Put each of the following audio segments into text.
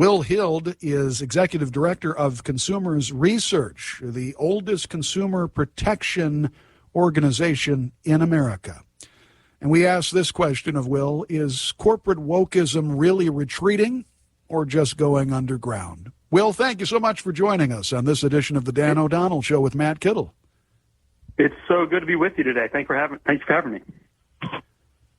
Will Hild is Executive Director of Consumers Research, the oldest consumer protection organization in America. And we ask this question of Will: is corporate wokeism really retreating or just going underground? Will, thank you so much for joining us on this edition of the Dan O'Donnell Show with Matt Kittle. It's so good to be with you today. Thanks for having me.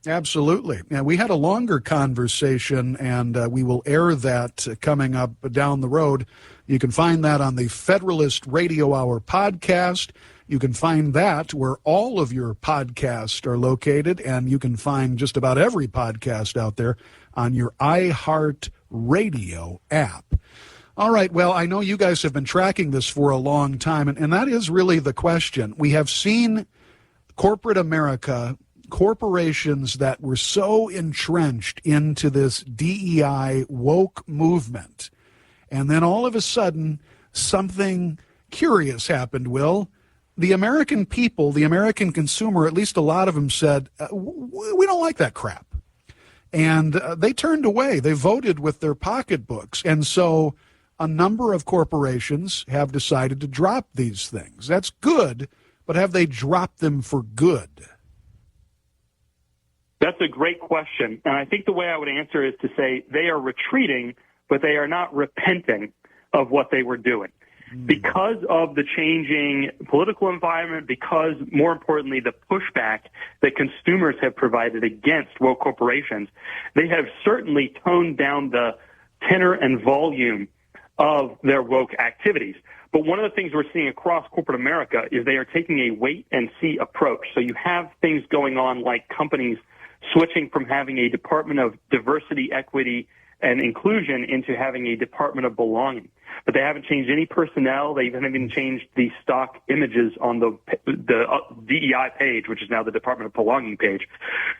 Absolutely. And we had a longer conversation, and we will air that coming up down the road. You can find that on the Federalist Radio Hour podcast. You can find that where all of your podcasts are located, and you can find just about every podcast out there on your iHeart Radio app. All right, well, I know you guys have been tracking this for a long time, and that is really the question. We have seen corporate America, corporations that were so entrenched into this DEI woke movement, and then all of a sudden something curious happened, Will. The American people, the American consumer, at least a lot of them said, we don't like that crap. And they turned away. They voted with their pocketbooks. And so a number of corporations have decided to drop these things. That's good, but have they dropped them for good? That's a great question. And I think the way I would answer is to say they are retreating, but they are not repenting of what they were doing. Because of the changing political environment, because, more importantly, the pushback that consumers have provided against woke corporations, they have certainly toned down the tenor and volume of their woke activities. But one of the things we're seeing across corporate America is they are taking a wait-and-see approach. So you have things going on like companies switching from having a Department of Diversity, Equity, and Inclusion into having a Department of Belonging. But they haven't changed any personnel. They haven't even changed the stock images on the DEI page, which is now the Department of Belonging page.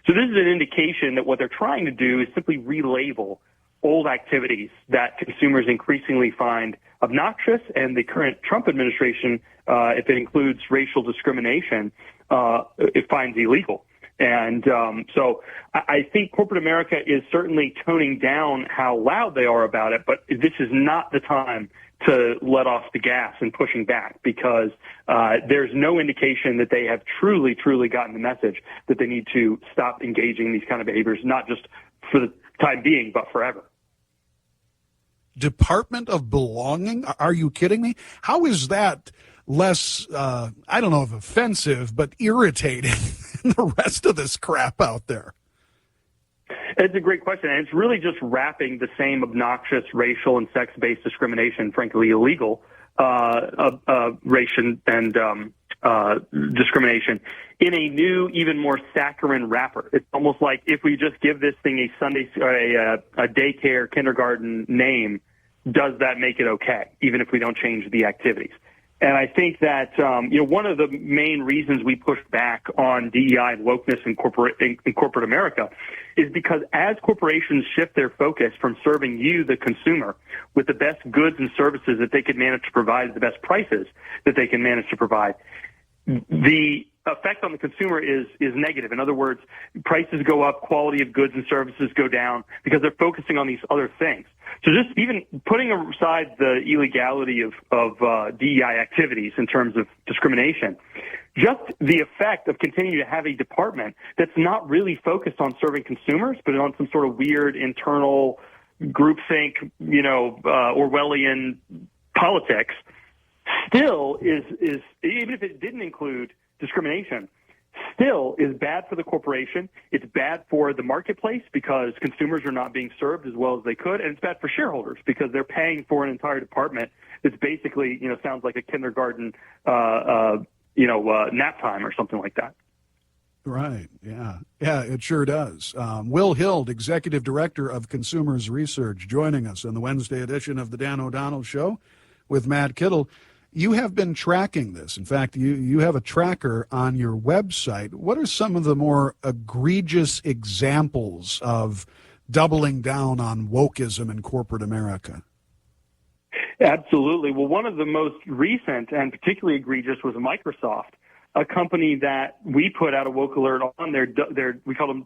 So this is an indication that what they're trying to do is simply relabel old activities that consumers increasingly find obnoxious, and the current Trump administration, if it includes racial discrimination, it finds illegal. And so I think corporate America is certainly toning down how loud they are about it, but this is not the time to let off the gas and pushing back, because there's no indication that they have truly gotten the message that they need to stop engaging in these kind of behaviors, not just for the time being, but forever. Department of Belonging? Are you kidding me? How is that less, I don't know if offensive, but irritating than the rest of this crap out there? It's a great question, and it's really just wrapping the same obnoxious racial and sex-based discrimination, frankly illegal, race and discrimination, in a new, even more saccharine wrapper. It's almost like if we just give this thing a Sunday or a daycare, kindergarten name, does that make it okay, even if we don't change the activities? And I think that, one of the main reasons we push back on DEI and wokeness in corporate America is because as corporations shift their focus from serving you, the consumer, with the best goods and services that they can manage to provide at the best prices that they can manage to provide, the effect on the consumer is negative. In other words, prices go up, quality of goods and services go down because they're focusing on these other things. So just even putting aside the illegality of DEI activities in terms of discrimination, just the effect of continuing to have a department that's not really focused on serving consumers, but on some sort of weird internal groupthink, Orwellian politics, still is even if it didn't include discrimination, still is bad for the corporation. It's bad for the marketplace because consumers are not being served as well as they could, and it's bad for shareholders because they're paying for an entire department that's basically, sounds like a kindergarten, nap time or something like that. Right. Yeah. Yeah, it sure does. Will Hild, Executive Director of Consumers Research, joining us on the Wednesday edition of the Dan O'Donnell Show with Matt Kittle. You have been tracking this. In fact, you have a tracker on your website. What are some of the more egregious examples of doubling down on wokeism in corporate America? Absolutely. Well, one of the most recent and particularly egregious was Microsoft, a company that we put out a woke alert on their we call them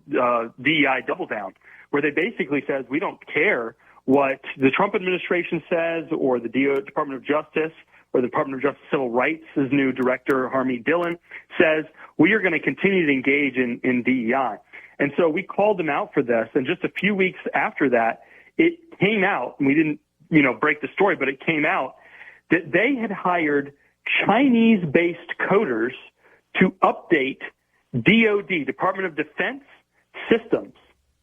DEI double down, where they basically says we don't care what the Trump administration says, or the Department of Justice, or the Department of Justice Civil Rights' new director, Harmeet Dillon, says, we are going to continue to engage in DEI. And so we called them out for this. And just a few weeks after that, it came out, and we didn't, break the story, but it came out that they had hired Chinese-based coders to update DOD, Department of Defense, systems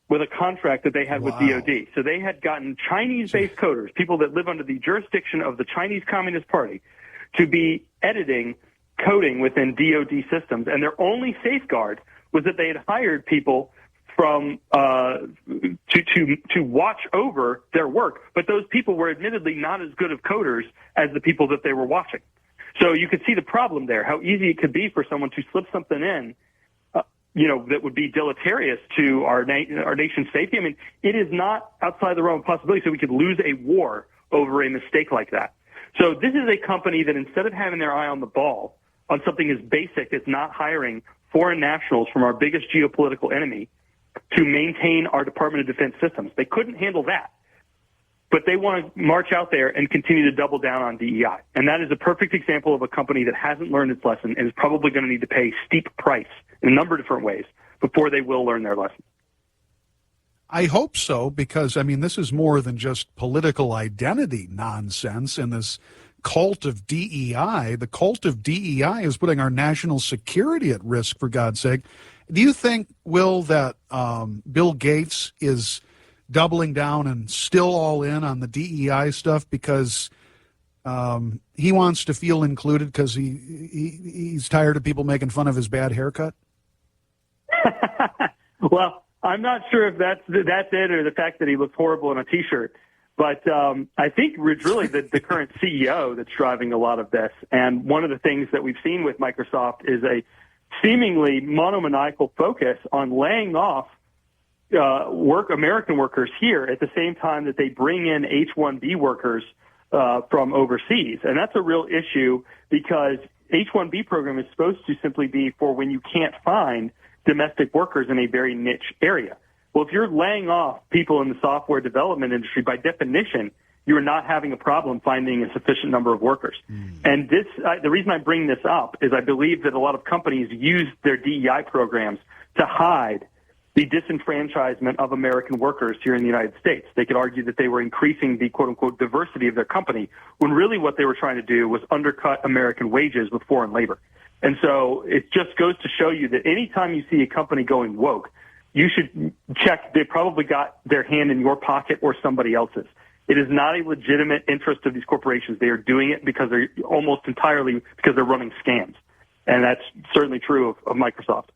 with a contract that they had with DOD. So they had gotten Chinese-based coders, people that live under the jurisdiction of the Chinese Communist Party, to be editing coding within DOD systems. And their only safeguard was that they had hired people from to watch over their work, but those people were admittedly not as good of coders as the people that they were watching. So you could see the problem there, how easy it could be for someone to slip something in, that would be deleterious to our nation's safety. I mean, it is not outside the realm of possibility, so we could lose a war over a mistake like that. So this is a company that, instead of having their eye on the ball on something as basic as not hiring foreign nationals from our biggest geopolitical enemy to maintain our Department of Defense systems, they couldn't handle that. But they want to march out there and continue to double down on DEI. And that is a perfect example of a company that hasn't learned its lesson and is probably going to need to pay a steep price in a number of different ways before they will learn their lesson. I hope so, because, this is more than just political identity nonsense and this cult of DEI. The cult of DEI is putting our national security at risk, for God's sake. Do you think, Will, that Bill Gates is doubling down and still all in on the DEI stuff because he wants to feel included because he's tired of people making fun of his bad haircut? Well, I'm not sure if that's it, or the fact that he looks horrible in a T-shirt. But I think it's really the current CEO that's driving a lot of this. And one of the things that we've seen with Microsoft is a seemingly monomaniacal focus on laying off American workers here at the same time that they bring in H-1B workers from overseas. And that's a real issue, because H-1B program is supposed to simply be for when you can't find domestic workers in a very niche area. Well, if you're laying off people in the software development industry, by definition, you're not having a problem finding a sufficient number of workers. And the reason I bring this up is I believe that a lot of companies use their DEI programs to hide the disenfranchisement of American workers here in the United States. They could argue that they were increasing the quote-unquote diversity of their company, when really what they were trying to do was undercut American wages with foreign labor. And so it just goes to show you that anytime you see a company going woke, you should check they probably got their hand in your pocket or somebody else's. It is not a legitimate interest of these corporations. They are doing it because they're almost entirely because they're running scams. And that's certainly true of Microsoft.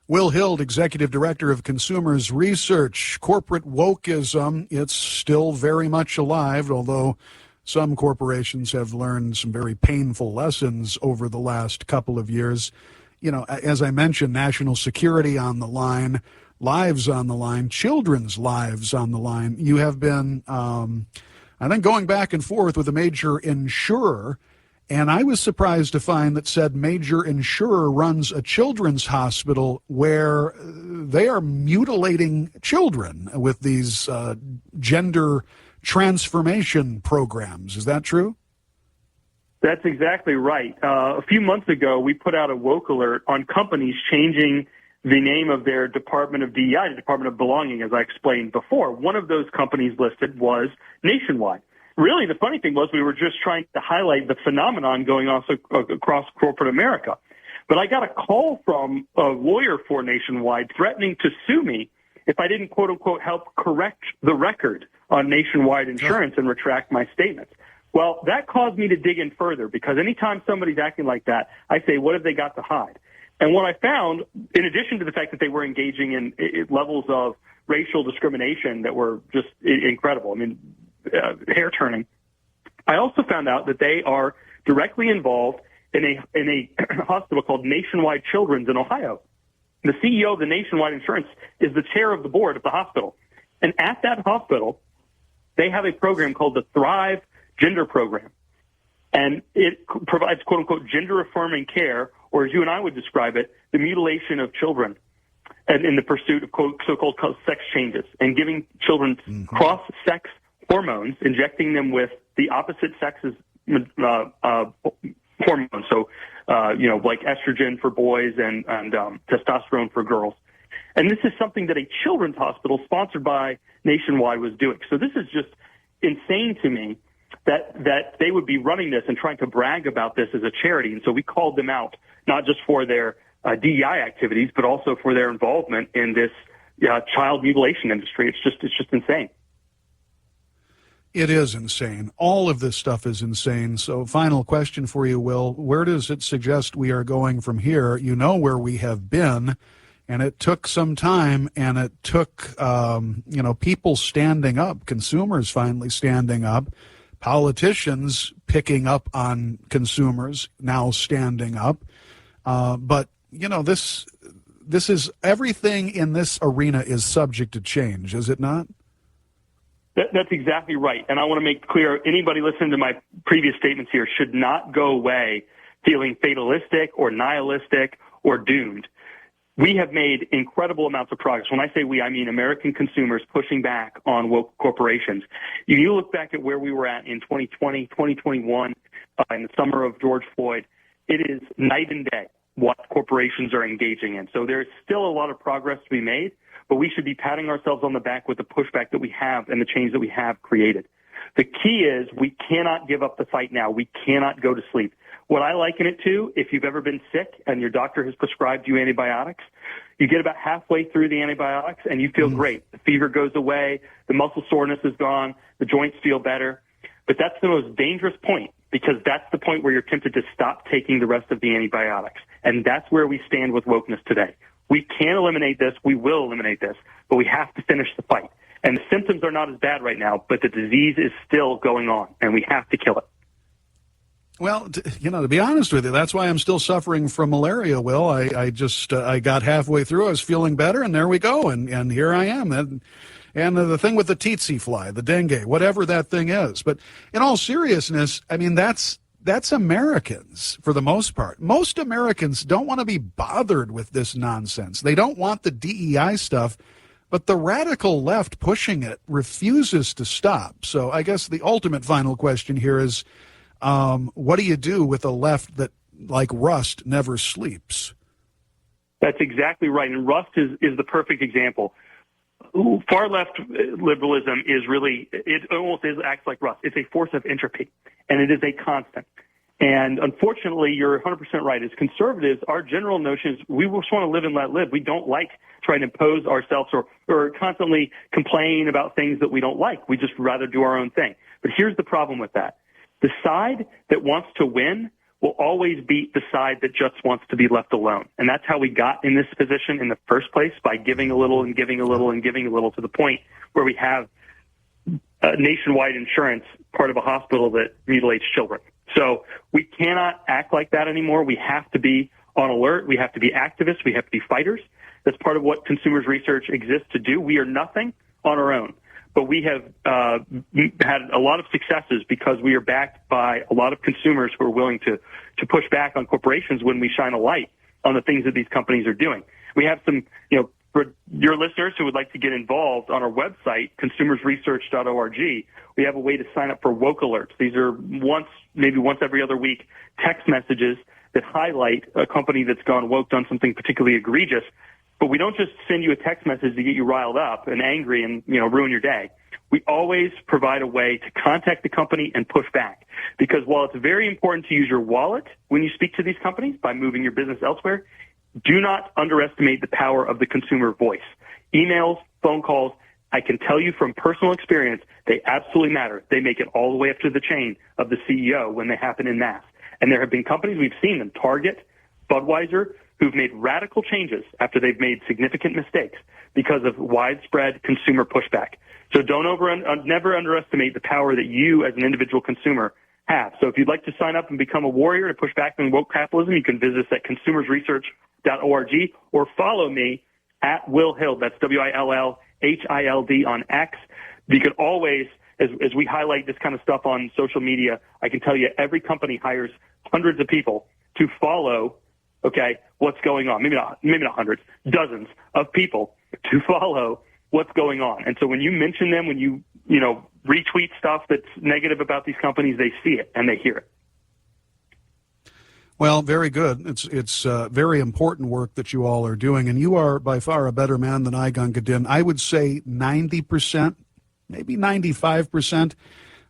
Will Hild, Executive Director of Consumers Research. Corporate wokeism, it's still very much alive, although some corporations have learned some very painful lessons over the last couple of years. As I mentioned, national security on the line, lives on the line, children's lives on the line. You have been, I think, going back and forth with a major insurer, and I was surprised to find that said major insurer runs a children's hospital where they are mutilating children with these gender transformation programs. Is that true? That's exactly right. A few months ago, we put out a woke alert on companies changing the name of their Department of DEI to Department of Belonging, as I explained before. One of those companies listed was Nationwide. Really, the funny thing was we were just trying to highlight the phenomenon going on across corporate America. But I got a call from a lawyer for Nationwide threatening to sue me if I didn't, quote unquote, help correct the record on Nationwide insurance and retract my statements. Well, that caused me to dig in further, because anytime somebody's acting like that, I say, what have they got to hide? And what I found, in addition to the fact that they were engaging in levels of racial discrimination that were just incredible, hair turning, I also found out that they are directly involved in a hospital called Nationwide Children's in Ohio. The CEO of the Nationwide Insurance is the chair of the board of the hospital. And at that hospital, they have a program called the Thrive Gender Program. And it provides, quote unquote, gender affirming care, or as you and I would describe it, the mutilation of children. and in the pursuit of so-called sex changes and giving children cross-sex hormones, injecting them with the opposite sex's hormones. So, like estrogen for boys and testosterone for girls. And this is something that a children's hospital sponsored by Nationwide was doing. So this is just insane to me that they would be running this and trying to brag about this as a charity. And so we called them out, not just for their DEI activities, but also for their involvement in this child mutilation industry. It's just insane. It is insane. All of this stuff is insane. So final question for you, Will. Where does it suggest we are going from here? You know where we have been, and it took some time, and it took, people standing up, consumers finally standing up, politicians picking up on consumers now standing up. But this is everything in this arena is subject to change, is it not? That's exactly right. And I want to make clear, anybody listening to my previous statements here should not go away feeling fatalistic or nihilistic or doomed. We have made incredible amounts of progress. When I say we, I mean American consumers pushing back on woke corporations. You look back at where we were at in 2020, 2021, in the summer of George Floyd, it is night and day what corporations are engaging in. So there's still a lot of progress to be made, but we should be patting ourselves on the back with the pushback that we have and the change that we have created. The key is we cannot give up the fight now. We cannot go to sleep. What I liken it to, if you've ever been sick and your doctor has prescribed you antibiotics, you get about halfway through the antibiotics and you feel great. The fever goes away, the muscle soreness is gone, the joints feel better. But that's the most dangerous point, because that's the point where you're tempted to stop taking the rest of the antibiotics. And that's where we stand with wokeness today. We can eliminate this. We will eliminate this, but we have to finish the fight. And the symptoms are not as bad right now, but the disease is still going on, and we have to kill it. Well, to be honest with you, that's why I'm still suffering from malaria, Will. I got halfway through. I was feeling better, and there we go, and here I am. And the thing with the tsetse fly, the dengue, whatever that thing is. But in all seriousness, I mean, that's Americans for the most part. Most Americans don't want to be bothered with this nonsense. They don't want the DEI stuff, but the radical left pushing it refuses to stop. So I guess the ultimate final question here is, what do you do with a left that, like Rust, never sleeps? That's exactly right. And Rust is the perfect example. Far left liberalism is really, it almost acts like Rust. It's a force of entropy, and it is a constant. And unfortunately, you're 100% right. As conservatives, our general notion is we just want to live and let live. We don't like trying to impose ourselves or constantly complain about things that we don't like. We just rather do our own thing. But here's the problem with that. The side that wants to win will always beat the side that just wants to be left alone. And that's how we got in this position in the first place, by giving a little and giving a little and giving a little, to the point where we have nationwide insurance, part of a hospital that mutilates children. So we cannot act like that anymore. We have to be on alert. We have to be activists. We have to be fighters. That's part of what consumers research exists to do. We are nothing on our own. But we have had a lot of successes because we are backed by a lot of consumers who are willing to push back on corporations when we shine a light on the things that these companies are doing. We have some, for your listeners who would like to get involved, on our website, consumersresearch.org, we have a way to sign up for woke alerts. These are maybe once every other week text messages that highlight a company that's gone woke, done something particularly egregious. But we don't just send you a text message to get you riled up and angry and, ruin your day. We always provide a way to contact the company and push back. Because while it's very important to use your wallet when you speak to these companies by moving your business elsewhere, do not underestimate the power of the consumer voice. Emails, phone calls, I can tell you from personal experience, they absolutely matter. They make it all the way up to the chain of the CEO when they happen in mass. And there have been companies, we've seen them, Target, Budweiser, who've made radical changes after they've made significant mistakes because of widespread consumer pushback. So never underestimate the power that you as an individual consumer have. So if you'd like to sign up and become a warrior to push back on woke capitalism, you can visit us at consumersresearch.org or follow me at Will Hild. That's WILLHILD on X. You can always, as we highlight this kind of stuff on social media, I can tell you every company hires hundreds of people to follow okay, what's going on. Maybe not hundreds, dozens of people to follow what's going on. And so when you mention them, when you retweet stuff that's negative about these companies, they see it and they hear it. Well, very good. It's very important work that you all are doing, and you are by far a better man than I, Gungadin. I would say 90%, maybe 95%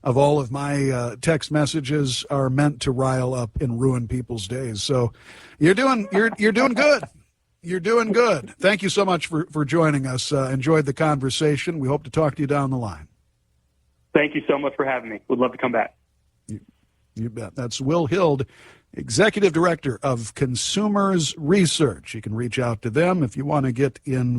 of all of my text messages are meant to rile up and ruin people's days. So you're doing good. You're doing good. Thank you so much for joining us. Enjoyed the conversation. We hope to talk to you down the line. Thank you so much for having me. Would love to come back. You bet. That's Will Hild, Executive Director of Consumers Research. You can reach out to them if you want to get involved.